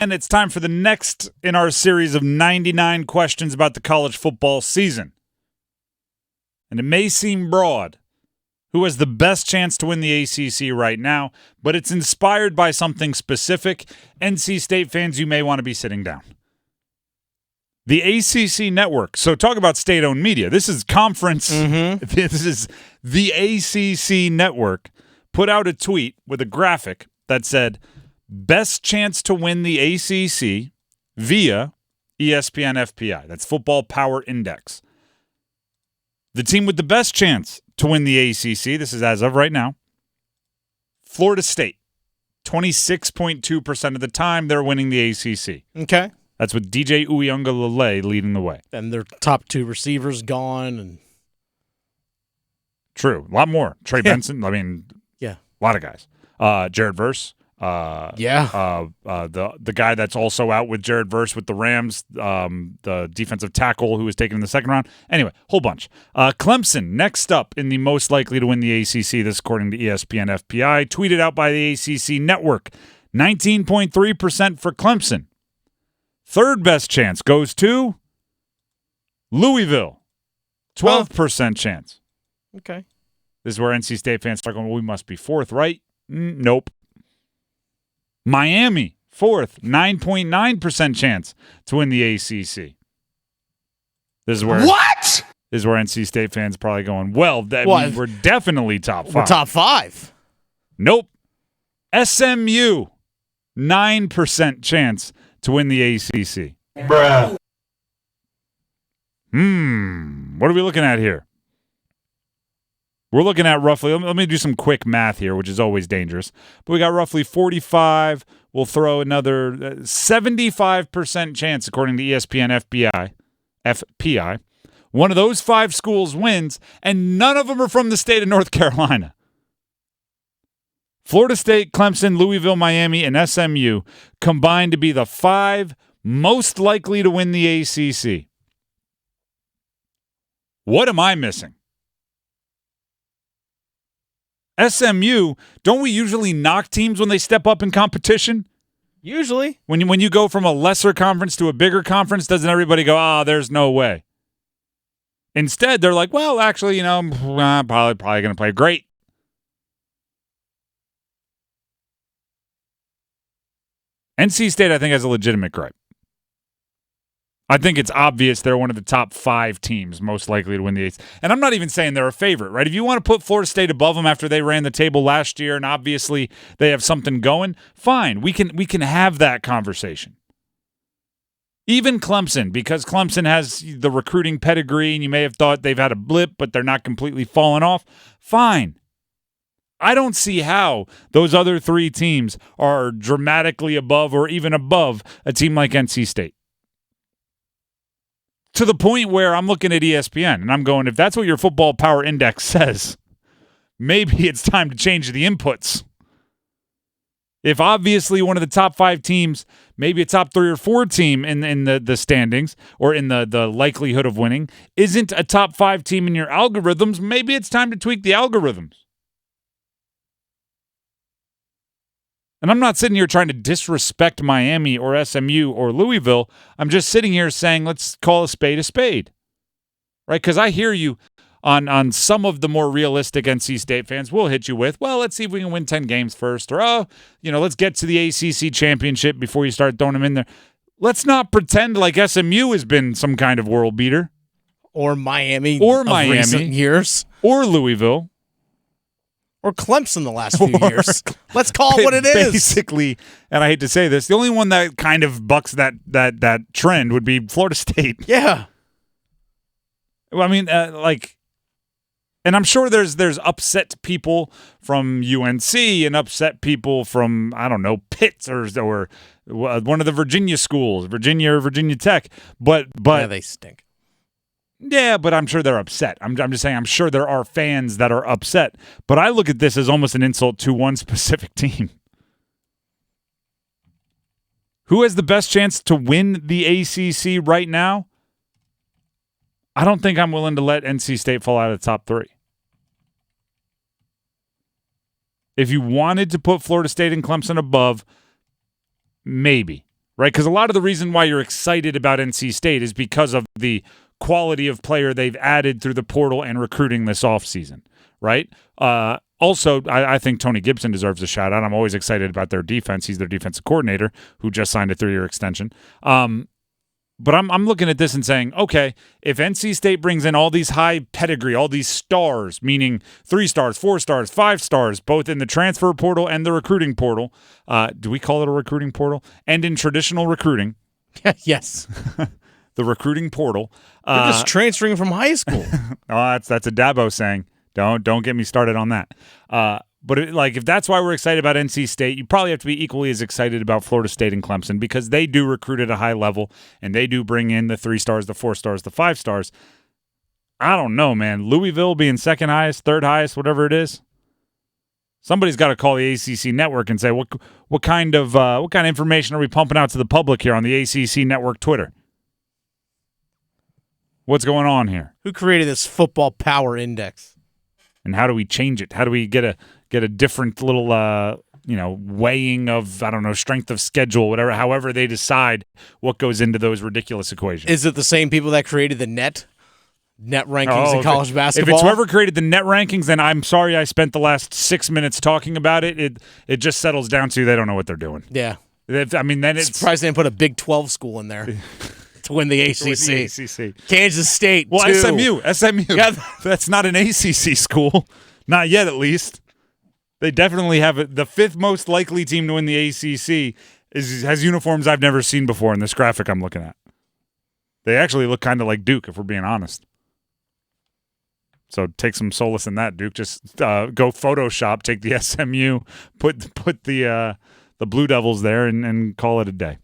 And it's time for the next in our series of 99 questions about the college football season. And it may seem broad, who has the best chance to win the ACC right now, but it's inspired by something specific. NC State fans, you may want to be sitting down. The ACC network. So talk about state-owned media. This is conference. Mm-hmm. This is the ACC network put out a tweet with a graphic that said, best chance to win the ACC via ESPN FPI. That's Football Power Index. The team with the best chance to win the ACC, this is as of right now, Florida State. 26.2% of the time they're winning the ACC. Okay. That's with DJ Uiagalelei leading the way. And their top two receivers gone. And True. A lot more. Trey Benson. I mean, yeah, a lot of guys. Jared Verse. The guy that's also out with Jared Verse with the Rams, the defensive tackle who was taken in the second round. Anyway, whole bunch. Clemson, next up in the most likely to win the ACC, this according to ESPN FPI, tweeted out by the ACC network, 19.3% for Clemson. Third best chance goes to Louisville, 12% chance. Okay. This is where NC State fans start going, well, we must be fourth, right? Nope. Miami, fourth, 9.9% chance to win the ACC. This is where What? This is where NC State fans probably going, well, I mean, we're definitely top five. We're top five. Nope. SMU, 9% chance to win the ACC. Bruh. What are we looking at here? We're looking at roughly, let me do some quick math here, which is always dangerous. But we got roughly 45. We'll throw another 75% chance, according to ESPN FPI. One of those five schools wins, and none of them are from the state of North Carolina. Florida State, Clemson, Louisville, Miami, and SMU combined to be the five most likely to win the ACC. What am I missing? SMU, don't we usually knock teams when they step up in competition? Usually. When you go from a lesser conference to a bigger conference, doesn't everybody go, there's no way? Instead, they're like, well, actually, probably going to play great. NC State, I think, has a legitimate gripe. I think it's obvious they're one of the top five teams most likely to win the ACC. And I'm not even saying they're a favorite, right? If you want to put Florida State above them after they ran the table last year and obviously they have something going, fine. We can have that conversation. Even Clemson, because Clemson has the recruiting pedigree and you may have thought they've had a blip, but they're not completely fallen off, fine. I don't see how those other three teams are dramatically above or even above a team like NC State. To the point where I'm looking at ESPN and I'm going, if that's what your Football Power Index says, maybe it's time to change the inputs. If obviously one of the top five teams, maybe a top three or four team in the standings or in the likelihood of winning, isn't a top five team in your algorithms, maybe it's time to tweak the algorithms. And I'm not sitting here trying to disrespect Miami or SMU or Louisville. I'm just sitting here saying, let's call a spade, right? Because I hear you on some of the more realistic NC State fans will hit you with, well, let's see if we can win 10 games first. Or, let's get to the ACC championship before you start throwing them in there. Let's not pretend like SMU has been some kind of world beater. Or Miami. Or Miami. Recent years. Or Louisville. Or Clemson the last few years. Let's call it what it is. Basically, and I hate to say this, the only one that kind of bucks that trend would be Florida State. Yeah. Well, I mean, and I'm sure there's upset people from UNC and upset people from, I don't know, Pitt or one of the Virginia schools, Virginia or Virginia Tech. But yeah, they stink. Yeah, but I'm sure they're upset. I'm just saying I'm sure there are fans that are upset. But I look at this as almost an insult to one specific team. Who has the best chance to win the ACC right now? I don't think I'm willing to let NC State fall out of the top three. If you wanted to put Florida State and Clemson above, maybe. right? Because a lot of the reason why you're excited about NC State is because of the quality of player they've added through the portal and recruiting this offseason, right? Also, I think Tony Gibson deserves a shout-out. I'm always excited about their defense. He's their defensive coordinator who just signed a 3-year extension. But I'm looking at this and saying, okay, if NC State brings in all these high pedigree, all these stars, meaning 3 stars, 4 stars, 5 stars, both in the transfer portal and the recruiting portal, do we call it a recruiting portal? And in traditional recruiting. Yes. The recruiting portal. You're just transferring from high school. Oh, that's a Dabo saying. Don't get me started on that. But if that's why we're excited about NC State, you probably have to be equally as excited about Florida State and Clemson because they do recruit at a high level and they do bring in the 3 stars, the 4 stars, the 5 stars. I don't know, man. Louisville being second highest, third highest, whatever it is. Somebody's got to call the ACC network and say what kind of information are we pumping out to the public here on the ACC network Twitter? What's going on here? Who created this football power index? And how do we change it? How do we get a different little weighing of, I don't know, strength of schedule, whatever, however they decide what goes into those ridiculous equations? Is it the same people that created the net rankings in college basketball? If it's whoever created the net rankings, then I'm sorry I spent the last 6 minutes talking about it. It just settles down to they don't know what they're doing. Yeah. Then it's surprised they didn't put a Big 12 school in there. To win the ACC. Kansas State, well, too. SMU. Yeah. That's not an ACC school. Not yet, at least. They definitely have it. The 5th most likely team to win the ACC has uniforms I've never seen before in this graphic I'm looking at. They actually look kind of like Duke, if we're being honest. So take some solace in that, Duke. Just go Photoshop, take the SMU, put the Blue Devils there, and call it a day.